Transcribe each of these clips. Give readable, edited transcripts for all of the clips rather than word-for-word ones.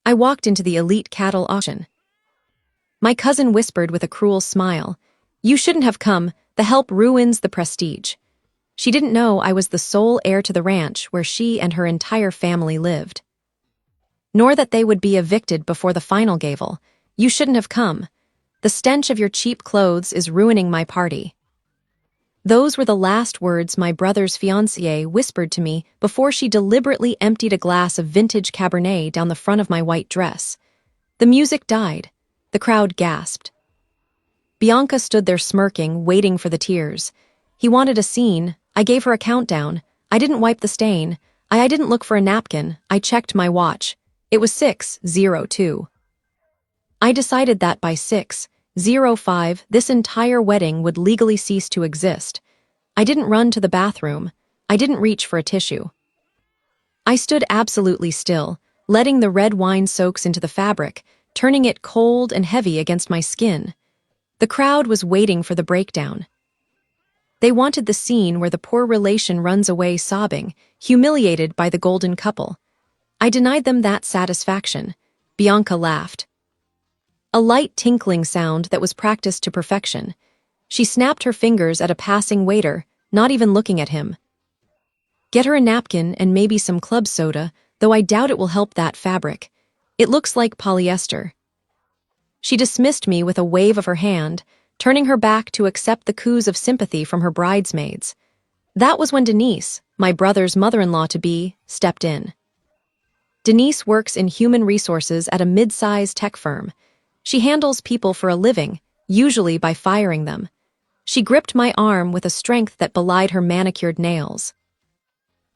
I walked into the elite cattle auction. My cousin whispered with a cruel smile, "You shouldn't have come, the help ruins the prestige." She didn't know I was the sole heir to the ranch where she and her entire family lived. Nor that they would be evicted before the final gable. "You shouldn't have come. The stench of your cheap clothes is ruining my party." Those were the last words my brother's fiancée whispered to me before she deliberately emptied a glass of vintage cabernet down the front of my white dress. The music died. The crowd gasped. Bianca stood there smirking, waiting for the tears. He wanted a scene. I gave her a countdown. I didn't wipe the stain. I didn't look for a napkin. I checked my watch. It was 6:02. I decided that by 6:05, this entire wedding would legally cease to exist. I didn't run to the bathroom. I didn't reach for a tissue. I stood absolutely still, letting the red wine soaks into the fabric, turning it cold and heavy against my skin. The crowd was waiting for the breakdown. They wanted the scene where the poor relation runs away sobbing, humiliated by the golden couple. I denied them that satisfaction. Bianca laughed. A light tinkling sound that was practiced to perfection. She snapped her fingers at a passing waiter, not even looking at him. "Get her a napkin and maybe some club soda, though I doubt it will help that fabric. It looks like polyester." She dismissed me with a wave of her hand, turning her back to accept the coos of sympathy from her bridesmaids. That was when Denise, my brother's mother-in-law-to-be, stepped in. Denise works in human resources at a mid-size tech firm. She handles people for a living, usually by firing them. She gripped my arm with a strength that belied her manicured nails.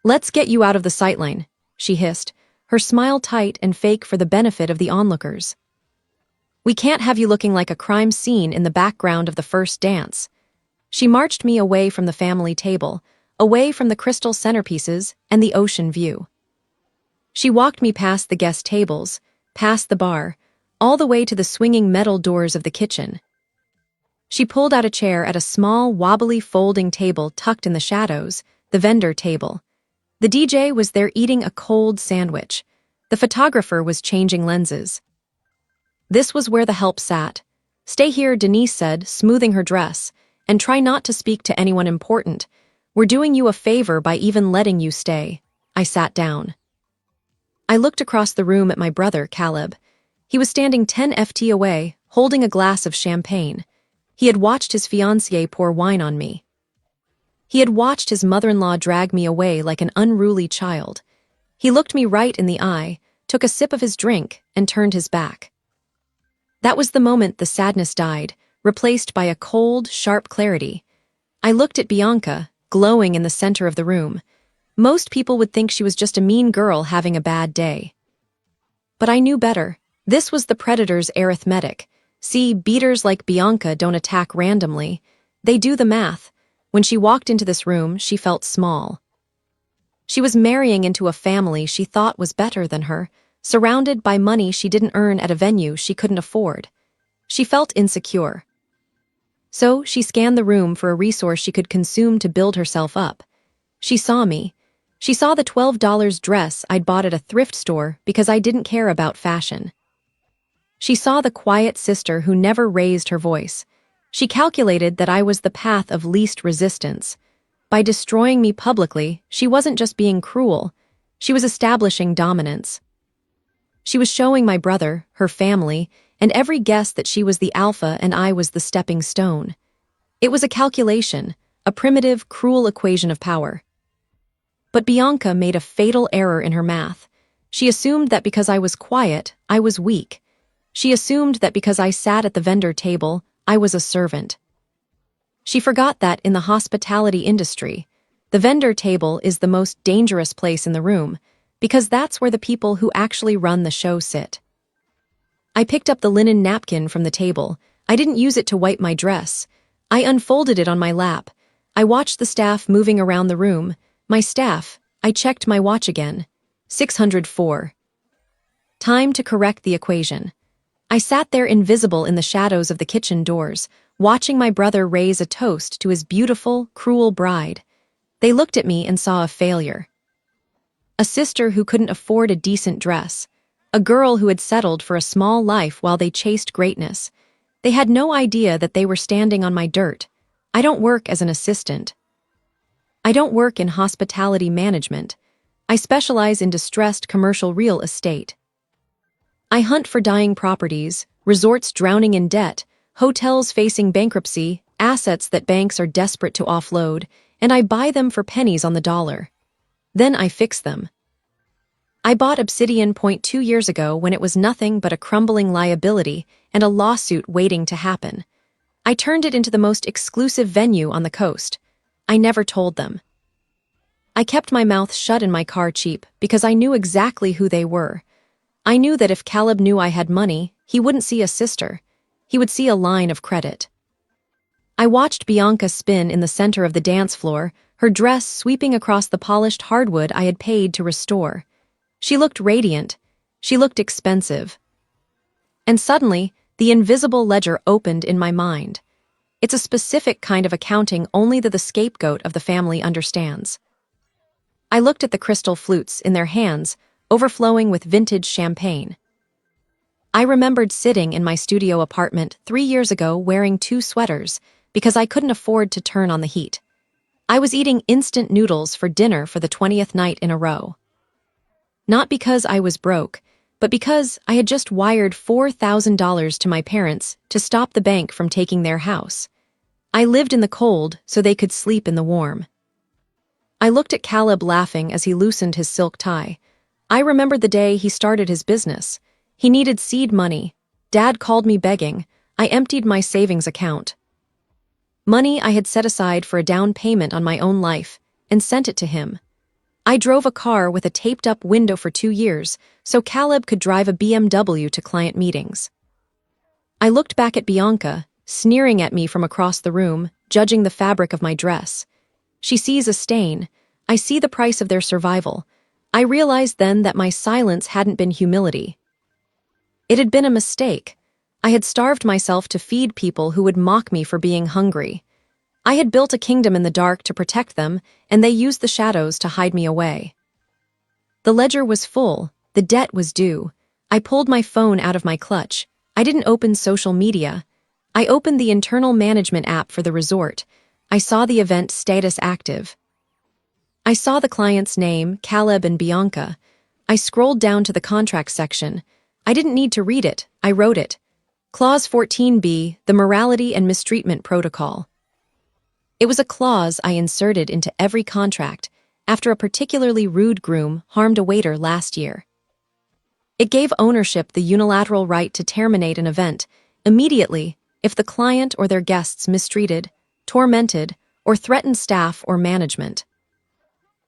"Let's get you out of the sightline," she hissed, her smile tight and fake for the benefit of the onlookers. "We can't have you looking like a crime scene in the background of the first dance." She marched me away from the family table, away from the crystal centerpieces and the ocean view. She walked me past the guest tables, past the bar, all the way to the swinging metal doors of the kitchen. She pulled out a chair at a small, wobbly folding table tucked in the shadows, the vendor table. The DJ was there eating a cold sandwich. The photographer was changing lenses. This was where the help sat. "Stay here," Denise said, smoothing her dress, "and try not to speak to anyone important. We're doing you a favor by even letting you stay." I sat down. I looked across the room at my brother, Caleb. He was standing 10 ft away, holding a glass of champagne. He had watched his fiancée pour wine on me. He had watched his mother-in-law drag me away like an unruly child. He looked me right in the eye, took a sip of his drink, and turned his back. That was the moment the sadness died, replaced by a cold, sharp clarity. I looked at Bianca, glowing in the center of the room. Most people would think she was just a mean girl having a bad day. But I knew better. This was the predator's arithmetic. See, beaters like Bianca don't attack randomly. They do the math. When she walked into this room, she felt small. She was marrying into a family she thought was better than her, surrounded by money she didn't earn at a venue she couldn't afford. She felt insecure. So she scanned the room for a resource she could consume to build herself up. She saw me. She saw the $12 dress I'd bought at a thrift store because I didn't care about fashion. She saw the quiet sister who never raised her voice. She calculated that I was the path of least resistance. By destroying me publicly, she wasn't just being cruel. She was establishing dominance. She was showing my brother, her family, and every guest that she was the alpha and I was the stepping stone. It was a calculation, a primitive, cruel equation of power. But Bianca made a fatal error in her math. She assumed that because I was quiet, I was weak. She assumed that because I sat at the vendor table, I was a servant. She forgot that in the hospitality industry, the vendor table is the most dangerous place in the room, because that's where the people who actually run the show sit. I picked up the linen napkin from the table. I didn't use it to wipe my dress. I unfolded it on my lap. I watched the staff moving around the room. My staff. I checked my watch again. 604. Time to correct the equation. I sat there invisible in the shadows of the kitchen doors, watching my brother raise a toast to his beautiful, cruel bride. They looked at me and saw a failure. A sister who couldn't afford a decent dress. a girl who had settled for a small life while they chased greatness. They had no idea that they were standing on my dirt. I don't work as an assistant. I don't work in hospitality management. I specialize in distressed commercial real estate. I hunt for dying properties, resorts drowning in debt, hotels facing bankruptcy, assets that banks are desperate to offload, and I buy them for pennies on the dollar. Then I fix them. I bought Obsidian Point 2 years ago when it was nothing but a crumbling liability and a lawsuit waiting to happen. I turned it into the most exclusive venue on the coast. I never told them. I kept my mouth shut in my car cheap because I knew exactly who they were. I knew that if Caleb knew I had money, he wouldn't see a sister. He would see a line of credit. I watched Bianca spin in the center of the dance floor, her dress sweeping across the polished hardwood I had paid to restore. She looked radiant. She looked expensive. And suddenly, the invisible ledger opened in my mind. It's a specific kind of accounting only the scapegoat of the family understands. I looked at the crystal flutes in their hands, overflowing with vintage champagne. I remembered sitting in my studio apartment 3 years ago wearing 2 sweaters because I couldn't afford to turn on the heat. I was eating instant noodles for dinner for the 20th night in a row. Not because I was broke, but because I had just wired $4,000 to my parents to stop the bank from taking their house. I lived in the cold so they could sleep in the warm. I looked at Caleb laughing as he loosened his silk tie. I remembered the day he started his business. He needed seed money. Dad called me begging. I emptied my savings account. Money I had set aside for a down payment on my own life, and sent it to him. I drove a car with a taped-up window for 2 years so Caleb could drive a BMW to client meetings. I looked back at Bianca, sneering at me from across the room, judging the fabric of my dress. She sees a stain. I see the price of their survival. I realized then that my silence hadn't been humility. It had been a mistake. I had starved myself to feed people who would mock me for being hungry. I had built a kingdom in the dark to protect them, and they used the shadows to hide me away. The ledger was full. The debt was due. I pulled my phone out of my clutch. I didn't open social media. I opened the internal management app for the resort. I saw the event status active. I saw the client's name, Caleb and Bianca. I scrolled down to the contract section. I didn't need to read it. I wrote it. Clause 14B, the Morality and Mistreatment Protocol. It was a clause I inserted into every contract after a particularly rude groom harmed a waiter last year. It gave ownership the unilateral right to terminate an event immediately if the client or their guests mistreated, tormented, or threatened staff or management.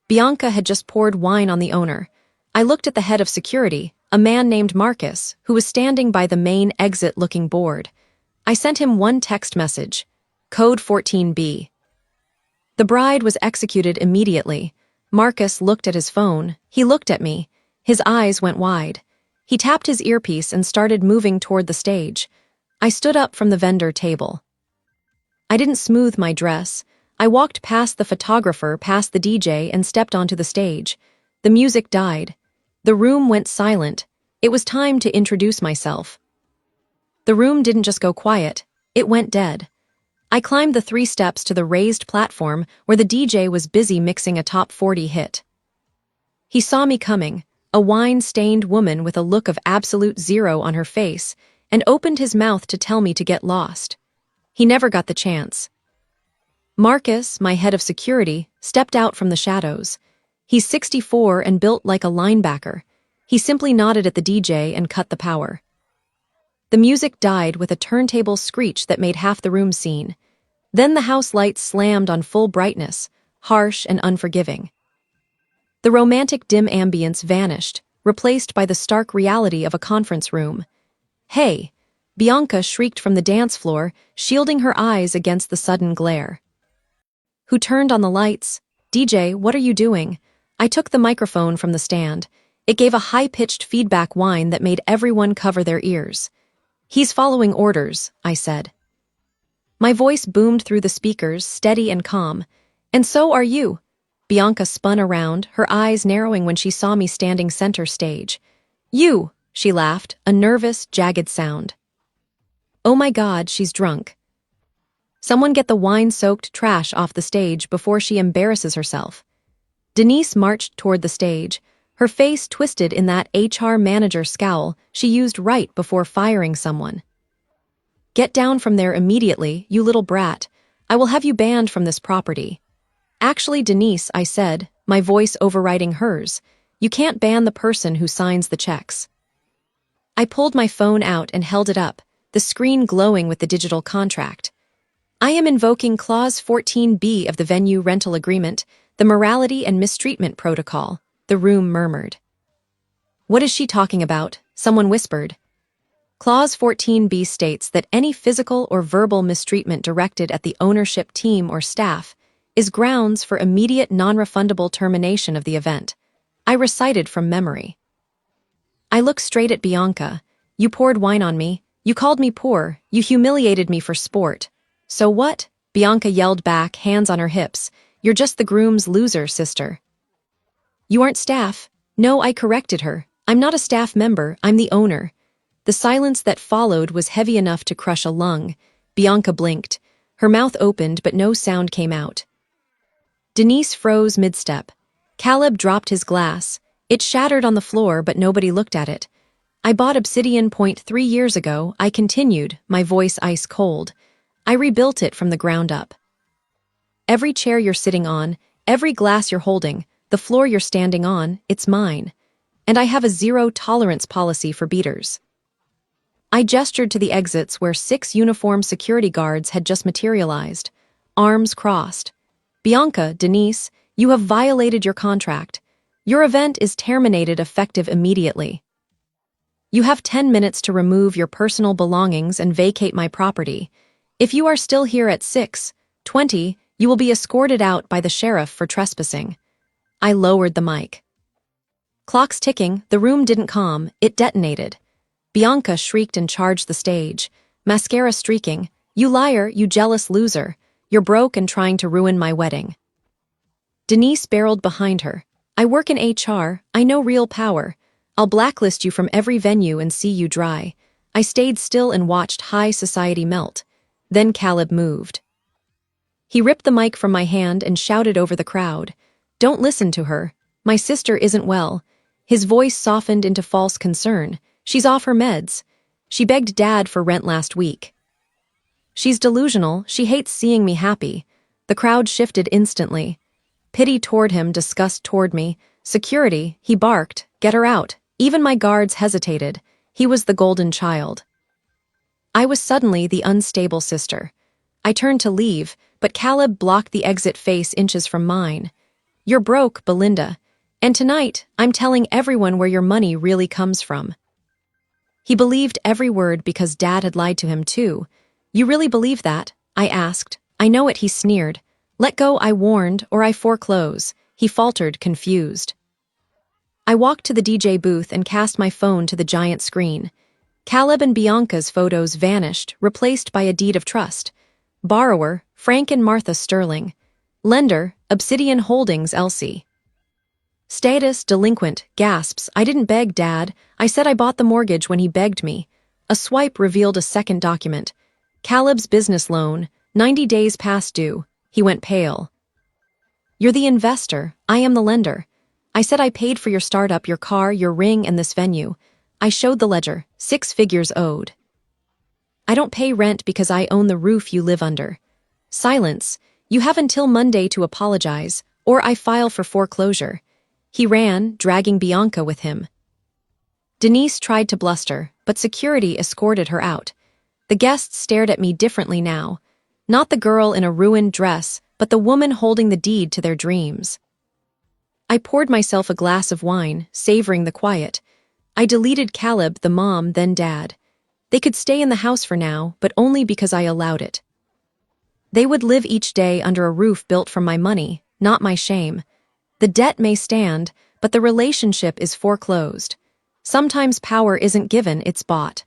Bianca had just poured wine on the owner. I looked at the head of security, a man named Marcus, who was standing by the main exit-looking board. I sent him one text message, Code 14B. The bride was executed immediately. Marcus looked at his phone. He looked at me. His eyes went wide. He tapped his earpiece and started moving toward the stage. I stood up from the vendor table. I didn't smooth my dress. I walked past the photographer, past the DJ, and stepped onto the stage. The music died. The room went silent. It was time to introduce myself. The room didn't just go quiet. It went dead. I climbed the 3 steps to the raised platform where the DJ was busy mixing a top 40 hit. He saw me coming, a wine-stained woman with a look of absolute zero on her face, and opened his mouth to tell me to get lost. He never got the chance. Marcus, my head of security, stepped out from the shadows. He's 64 and built like a linebacker. He simply nodded at the DJ and cut the power. The music died with a turntable screech that made half the room scene. Then the house lights slammed on full brightness, harsh and unforgiving. The romantic dim ambience vanished, replaced by the stark reality of a conference room. "Hey!" Bianca shrieked from the dance floor, shielding her eyes against the sudden glare. Who turned on the lights? "DJ, what are you doing?" I took the microphone from the stand. It gave a high-pitched feedback whine that made everyone cover their ears. "He's following orders," I said. My voice boomed through the speakers, steady and calm. "And so are you." Bianca spun around, her eyes narrowing when she saw me standing center stage. "You!" she laughed, a nervous, jagged sound. Oh my God, she's drunk. Someone get the wine-soaked trash off the stage before she embarrasses herself. Denise marched toward the stage, her face twisted in that HR manager scowl she used right before firing someone. Get down from there immediately, you little brat. I will have you banned from this property. Actually, Denise, I said, my voice overriding hers, you can't ban the person who signs the checks. I pulled my phone out and held it up, the screen glowing with the digital contract. I am invoking Clause 14B of the venue rental agreement, the morality and mistreatment protocol, the room murmured. What is she talking about? Someone whispered. Clause 14B states that any physical or verbal mistreatment directed at the ownership team or staff is grounds for immediate non-refundable termination of the event. I recited from memory. I looked straight at Bianca. You poured wine on me. You called me poor. You humiliated me for sport. So what? Bianca yelled back, hands on her hips. You're just the groom's loser, sister. You aren't staff. No, I corrected her. I'm not a staff member. I'm the owner. The silence that followed was heavy enough to crush a lung. Bianca blinked. Her mouth opened, but no sound came out. Denise froze mid-step. Caleb dropped his glass. It shattered on the floor, but nobody looked at it. I bought Obsidian Point 3 years ago, I continued, my voice ice cold. I rebuilt it from the ground up. Every chair you're sitting on, every glass you're holding, the floor you're standing on, it's mine. And I have a zero-tolerance policy for beaters. I gestured to the exits where 6 uniformed security guards had just materialized, arms crossed. Bianca, Denise, you have violated your contract. Your event is terminated effective immediately. You have 10 minutes to remove your personal belongings and vacate my property. If you are still here at 6:20, you will be escorted out by the sheriff for trespassing. I lowered the mic. Clock's ticking, the room didn't calm, it detonated. Bianca shrieked and charged the stage, mascara streaking. You liar, you jealous loser. You're broke and trying to ruin my wedding. Denise barreled behind her. I work in HR, I know real power. I'll blacklist you from every venue and see you dry. I stayed still and watched high society melt. Then Caleb moved. He ripped the mic from my hand and shouted over the crowd. Don't listen to her. My sister isn't well. His voice softened into false concern. She's off her meds. She begged Dad for rent last week. She's delusional. She hates seeing me happy. The crowd shifted instantly. Pity toward him, disgust toward me. Security, he barked. Get her out. Even my guards hesitated. He was the golden child. I was suddenly the unstable sister. I turned to leave, but Caleb blocked the exit face inches from mine. You're broke, Belinda. And tonight, I'm telling everyone where your money really comes from. He believed every word because Dad had lied to him too. You really believe that? I asked. I know it, he sneered. Let go, I warned, or I foreclose. He faltered, confused. I walked to the DJ booth and cast my phone to the giant screen. Caleb and Bianca's photos vanished, replaced by a deed of trust. Borrower, Frank and Martha Sterling. Lender, Obsidian Holdings, Elsie. Status, delinquent, gasps. I didn't beg, Dad. I said I bought the mortgage when he begged me. A swipe revealed a second document. Caleb's business loan, 90 days past due. He went pale. You're the investor. I am the lender. I said I paid for your startup, your car, your ring, and this venue. I showed the ledger, 6 figures owed. I don't pay rent because I own the roof you live under. Silence. You have until Monday to apologize, or I file for foreclosure. He ran, dragging Bianca with him. Denise tried to bluster, but security escorted her out. The guests stared at me differently now. Not the girl in a ruined dress, but the woman holding the deed to their dreams. I poured myself a glass of wine, savoring the quiet. I deleted Caleb, the mom, then Dad. They could stay in the house for now, but only because I allowed it. They would live each day under a roof built from my money, not my shame. The debt may stand, but the relationship is foreclosed. Sometimes power isn't given, it's bought.